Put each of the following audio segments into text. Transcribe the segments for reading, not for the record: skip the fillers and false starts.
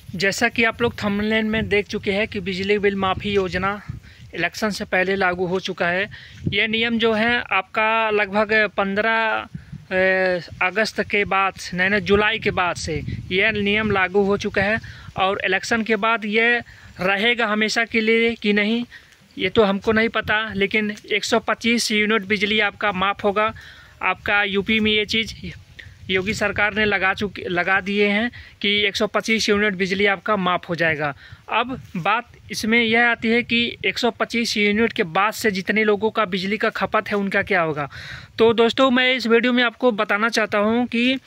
जैसा कि आप लोग थंबनेल में देख चुके हैं कि बिजली बिल माफ़ी योजना इलेक्शन से पहले लागू हो चुका है। यह नियम जो है आपका लगभग 15 अगस्त के बाद यानी जुलाई के बाद से यह नियम लागू हो चुका है। और इलेक्शन के बाद यह रहेगा हमेशा के लिए कि नहीं ये तो हमको नहीं पता, लेकिन 125 यूनिट बिजली आपका माफ़ होगा। आपका यूपी में ये चीज़ योगी सरकार ने लगा दिए हैं कि 125 यूनिट बिजली आपका माफ़ हो जाएगा। अब बात इसमें यह आती है कि 125 यूनिट के बाद से जितने लोगों का बिजली का खपत है उनका क्या होगा। तो दोस्तों मैं इस वीडियो में आपको बताना चाहता हूं कि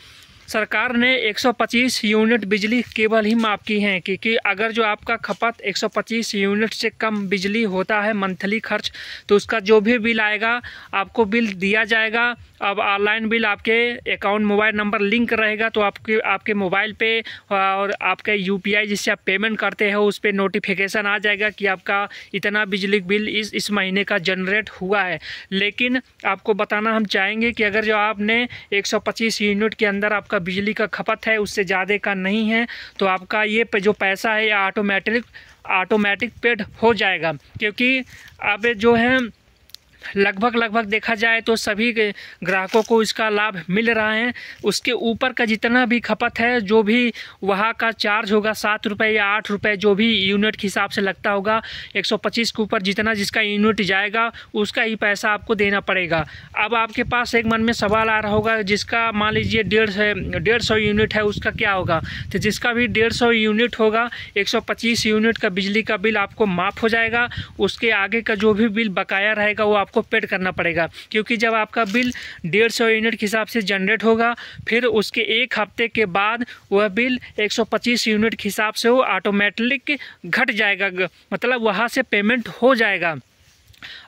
सरकार ने 125 यूनिट बिजली केवल ही माफ़ की हैं, क्योंकि अगर जो आपका खपत 125 यूनिट से कम बिजली होता है मंथली खर्च, तो उसका जो भी बिल आएगा आपको बिल दिया जाएगा। अब ऑनलाइन बिल आपके अकाउंट मोबाइल नंबर लिंक रहेगा, तो आपके मोबाइल पे और आपके यूपीआई जिससे आप पेमेंट करते हो उस पर नोटिफिकेशन आ जाएगा कि आपका इतना बिजली बिल इस महीने का जनरेट हुआ है। लेकिन आपको बताना हम चाहेंगे कि अगर जो आपने 125 यूनिट के अंदर आपका बिजली का खपत है उससे ज़्यादा का नहीं है, तो आपका ये जो पैसा है ये ऑटोमेटिक पेड हो जाएगा। क्योंकि अब जो है लगभग देखा जाए तो सभी ग्राहकों को इसका लाभ मिल रहा है। उसके ऊपर का जितना भी खपत है, जो भी वहाँ का चार्ज होगा 7 रुपये या 8 रुपये जो भी यूनिट के हिसाब से लगता होगा, 125 के ऊपर जिसका यूनिट जाएगा उसका ही पैसा आपको देना पड़ेगा। अब आपके पास एक मन में सवाल आ रहा होगा, जिसका मान लीजिए 150 यूनिट है उसका क्या होगा। तो जिसका भी 150 यूनिट होगा 125 यूनिट का बिजली का बिल आपको माफ़ हो जाएगा। उसके आगे का जो भी बिल बकाया रहेगा वो को पेड करना पड़ेगा। क्योंकि जब आपका बिल 150 यूनिट के हिसाब से जनरेट होगा, फिर उसके एक हफ्ते के बाद वह बिल 125 यूनिट के हिसाब से वो ऑटोमेटिक घट जाएगा, मतलब वहाँ से पेमेंट हो जाएगा।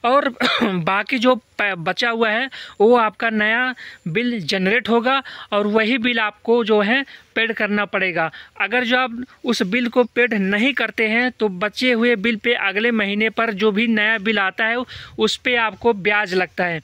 और बाकी जो बचा हुआ है वो आपका नया बिल जनरेट होगा और वही बिल आपको जो है पेड करना पड़ेगा। अगर जो आप उस बिल को पेड नहीं करते हैं तो बचे हुए बिल पे अगले महीने पर जो भी नया बिल आता है उस पे आपको ब्याज लगता है।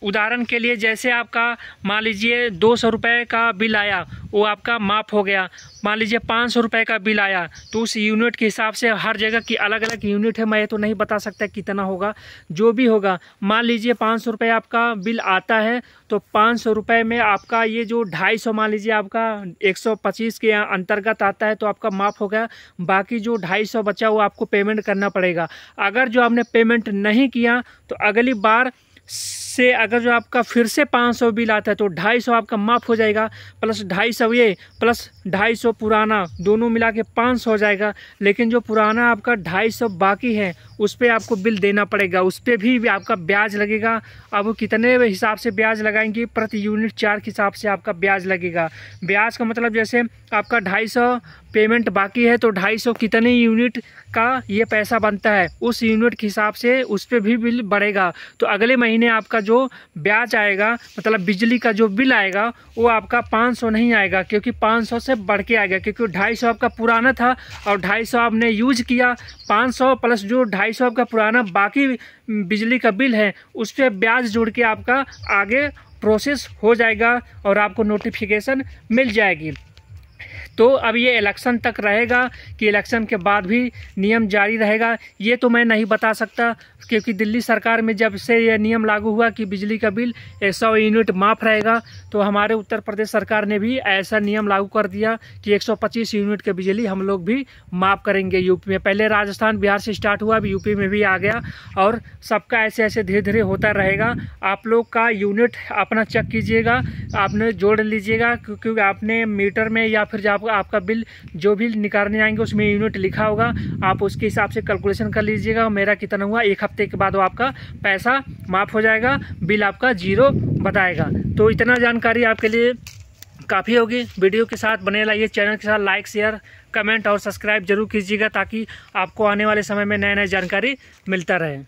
उदाहरण के लिए जैसे आपका मान लीजिए 200 रुपये का बिल आया, वो आपका माफ़ हो गया। मान लीजिए 500 रुपये का बिल आया, तो उस यूनिट के हिसाब से हर जगह की अलग अलग यूनिट है, मैं तो नहीं बता सकता कितना होगा। जो भी होगा मान लीजिए 500 रुपये आपका बिल आता है, तो 500 रुपये में आपका ये जो 250 मान लीजिए आपका 125 के अंतर्गत आता है तो आपका माफ़ हो गया। बाकी जो 250 बचा वो आपको पेमेंट करना पड़ेगा। अगर जो आपने पेमेंट नहीं किया तो अगली बार से अगर जो आपका फिर से 500 बिल आता है तो 250 आपका माफ़ हो जाएगा, प्लस 250 ये प्लस 250 पुराना, दोनों मिला के 500 हो जाएगा। लेकिन जो पुराना आपका 250 बाकी है उस पर आपको बिल देना पड़ेगा, उस पर भी आपका ब्याज लगेगा। अब वो कितने हिसाब से ब्याज लगाएंगे, प्रति यूनिट चार्ज के हिसाब से आपका ब्याज लगेगा। ब्याज का मतलब जैसे आपका 250 पेमेंट बाकी है तो 250 कितने यूनिट का ये पैसा बनता है उस यूनिट के हिसाब से उस पर भी बिल बढ़ेगा। तो अगले महीने आपका जो ब्याज आएगा, मतलब बिजली का जो बिल आएगा वो आपका 500 नहीं आएगा, क्योंकि 500 से बढ़ के आएगा। क्योंकि 250 आपका पुराना था और 250 आपने यूज किया, 500 प्लस जो 250 आपका पुराना बाकी बिजली का बिल है उस पर ब्याज जुड़ के आपका आगे प्रोसेस हो जाएगा और आपको नोटिफिकेशन मिल जाएगी। तो अब ये इलेक्शन तक रहेगा कि इलेक्शन के बाद भी नियम जारी रहेगा, ये तो मैं नहीं बता सकता। क्योंकि दिल्ली सरकार में जब से ये नियम लागू हुआ कि बिजली का बिल 100 यूनिट माफ़ रहेगा, तो हमारे उत्तर प्रदेश सरकार ने भी ऐसा नियम लागू कर दिया कि 125 यूनिट की बिजली हम लोग भी माफ़ करेंगे। यूपी में पहले राजस्थान बिहार से स्टार्ट हुआ, अब यूपी में भी आ गया और सबका ऐसे धीरे धीरे होता रहेगा। आप लोग का यूनिट अपना चेक कीजिएगा, आपने जोड़ लीजिएगा, क्योंकि आपने मीटर में या फिर जब आपका बिल जो भी निकालने आएंगे उसमें यूनिट लिखा होगा, आप उसके हिसाब से कैलकुलेशन कर लीजिएगा मेरा कितना हुआ। एक हफ्ते के बाद वो आपका पैसा माफ़ हो जाएगा, बिल आपका 0 बताएगा। तो इतना जानकारी आपके लिए काफ़ी होगी। वीडियो के साथ बने रहिए, चैनल के साथ लाइक शेयर कमेंट और सब्सक्राइब जरूर कीजिएगा, ताकि आपको आने वाले समय में नई जानकारी मिलता रहे।